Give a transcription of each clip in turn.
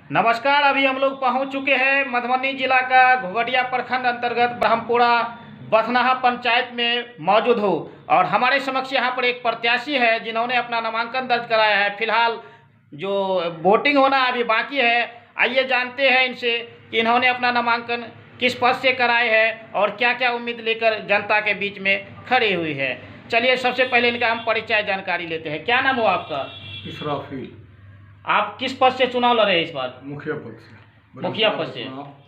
नमस्कार। अभी हम लोग पहुंच चुके हैं मधुबनी जिला का घोघटिया प्रखंड अंतर्गत ब्रह्मपुरा बथनाहा पंचायत में मौजूद हो और हमारे समक्ष यहाँ पर एक प्रत्याशी है जिन्होंने अपना नामांकन दर्ज कराया है। फिलहाल जो वोटिंग होना अभी बाकी है, आइए जानते हैं इनसे कि इन्होंने अपना नामांकन किस पद से कराए है और क्या क्या उम्मीद लेकर जनता के बीच में खड़ी हुई है। चलिए सबसे पहले इनका हम परिचय जानकारी लेते हैं। क्या नाम हो आपका? इसराफील। आप किस पद से चुनाव लड़ रहे हैं इस बार? मुखिया पद से। मुखिया पद से।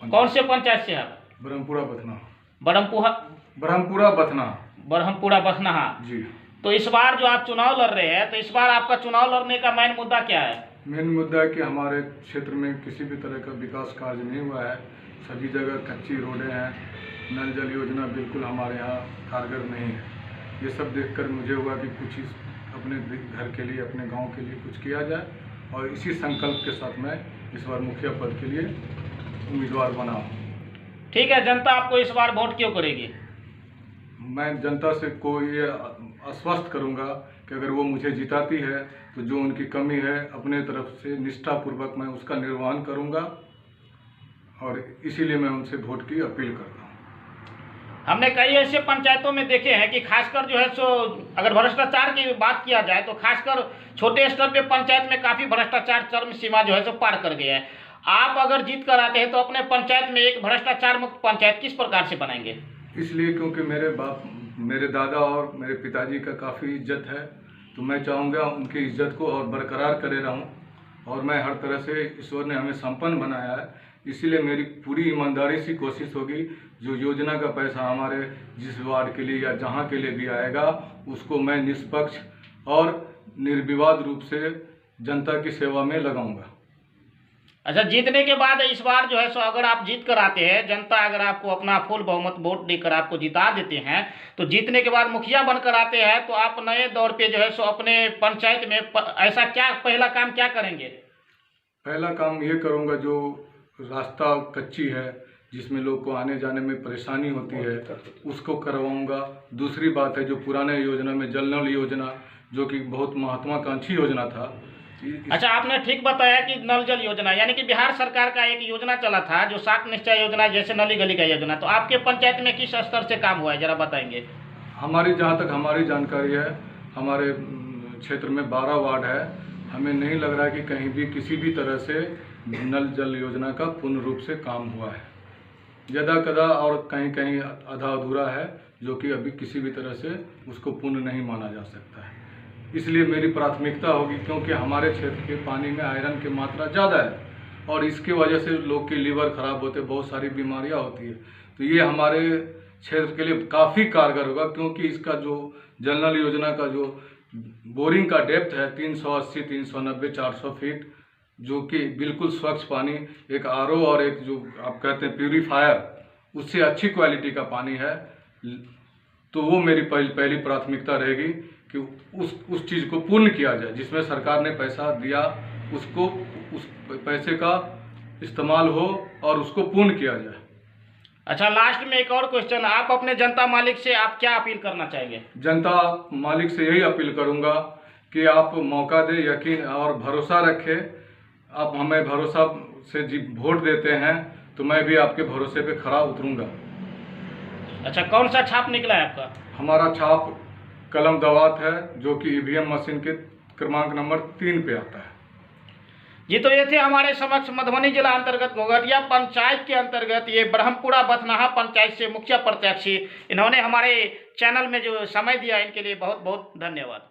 कौन से पंचायत से आप? ब्रह्मपुरा बथना। ब्रह्मपुरा बथना। ब्रह्मपुरा बथनाहा जी। तो इस बार जो आप चुनाव लड़ रहे हैं, तो इस बार आपका चुनाव लड़ने का मेन मुद्दा क्या है? मेन मुद्दा है कि हमारे क्षेत्र में किसी भी तरह का विकास कार्य नहीं हुआ है। सभी जगह कच्ची रोडें हैं, नल जल योजना बिल्कुल हमारे यहाँ कारगर नहीं है। ये सब देखकर मुझे हुआ कि कुछ अपने घर के लिए, अपने गांव के लिए कुछ किया जाए और इसी संकल्प के साथ मैं इस बार मुखिया पद के लिए उम्मीदवार बना हूँ। ठीक है, जनता आपको इस बार वोट क्यों करेगी? मैं जनता से को ये आश्वस्त करूंगा कि अगर वो मुझे जिताती है तो जो उनकी कमी है अपने तरफ से निष्ठापूर्वक मैं उसका निर्वहन करूंगा और इसीलिए मैं उनसे वोट की अपील करता हूं। हमने कई ऐसे पंचायतों में देखे हैं कि खासकर जो है सो अगर भ्रष्टाचार की बात किया जाए तो खासकर छोटे स्तर पे पंचायत में काफ़ी भ्रष्टाचार चरम सीमा जो है सो पार कर गया है। आप अगर जीत कर आते हैं तो अपने पंचायत में एक भ्रष्टाचार मुक्त पंचायत किस प्रकार से बनाएंगे? इसलिए क्योंकि मेरे दादा और मेरे पिताजी का काफ़ी इज्जत है, तो मैं चाहूँगा उनकी इज्जत को और बरकरार करे रहूँ और मैं हर तरह से ईश्वर ने हमें संपन्न बनाया है, इसीलिए मेरी पूरी ईमानदारी से कोशिश होगी जो योजना का पैसा हमारे जिस वार्ड के लिए या जहाँ के लिए भी आएगा उसको मैं निष्पक्ष और निर्विवाद रूप से जनता की सेवा में लगाऊंगा। अच्छा, जीतने के बाद इस बार जो है सो अगर आप जीत कर आते हैं, जनता अगर आपको अपना फुल बहुमत वोट देकर आपको जिता देते हैं, तो जीतने के बाद मुखिया बनकर आते हैं तो आप नए दौर पे जो है सो अपने पंचायत में ऐसा क्या पहला काम क्या करेंगे? पहला काम ये करूँगा, जो रास्ता कच्ची है जिसमें लोग को आने जाने में परेशानी होती है उसको करवाऊँगा। दूसरी बात है जो पुराने योजना में जल नल योजना जो कि बहुत महत्वाकांक्षी योजना था। अच्छा, आपने ठीक बताया कि नल जल योजना यानी कि बिहार सरकार का एक योजना चला था जो 7 निश्चय योजना जैसे नली गली का योजना, तो आपके पंचायत में किस स्तर से काम हुआ है जरा बताएंगे? जहाँ तक हमारी जानकारी है, हमारे क्षेत्र में 12 वार्ड है। हमें नहीं लग रहा है कि कहीं भी किसी भी तरह से नल जल योजना का पूर्ण रूप से काम हुआ है। यदा कदा और कहीं कहीं आधा अधूरा है जो कि अभी किसी भी तरह से उसको पूर्ण नहीं माना जा सकता है। इसलिए मेरी प्राथमिकता होगी, क्योंकि हमारे क्षेत्र के पानी में आयरन की मात्रा ज़्यादा है और इसकी वजह से लोग के लीवर खराब होते, बहुत सारी बीमारियां होती है। तो ये हमारे क्षेत्र के लिए काफ़ी कारगर होगा, क्योंकि इसका जो जल नल योजना का जो बोरिंग का डेप्थ है 380, 390, 400 फीट, जो कि बिल्कुल स्वच्छ पानी, एक आरओ और एक जो आप कहते हैं प्यूरीफायर, उससे अच्छी क्वालिटी का पानी है। तो वो मेरी पहली प्राथमिकता रहेगी कि उस चीज़ को पूर्ण किया जाए। जिसमें सरकार ने पैसा दिया उसको, उस पैसे का इस्तेमाल हो और उसको पूर्ण किया जाए। अच्छा, लास्ट में एक और क्वेश्चन, आप अपने जनता मालिक से आप क्या अपील करना चाहेंगे? जनता मालिक से यही अपील करूंगा कि आप मौका दे, यकीन और भरोसा रखें। आप हमें भरोसा से वोट देते हैं तो मैं भी आपके भरोसे पे खरा उतरूंगा। अच्छा, कौन सा छाप निकला है आपका? हमारा छाप कलम दवात है जो कि ईवीएम मशीन के क्रमांक नंबर 3 पे आता है। जी, तो ये थे हमारे समक्ष मधुबनी जिला अंतर्गत घोघटिया पंचायत के अंतर्गत ये ब्रह्मपुरा बथनाहा पंचायत से मुखिया प्रत्याशी। इन्होंने हमारे चैनल में जो समय दिया इनके लिए बहुत बहुत धन्यवाद।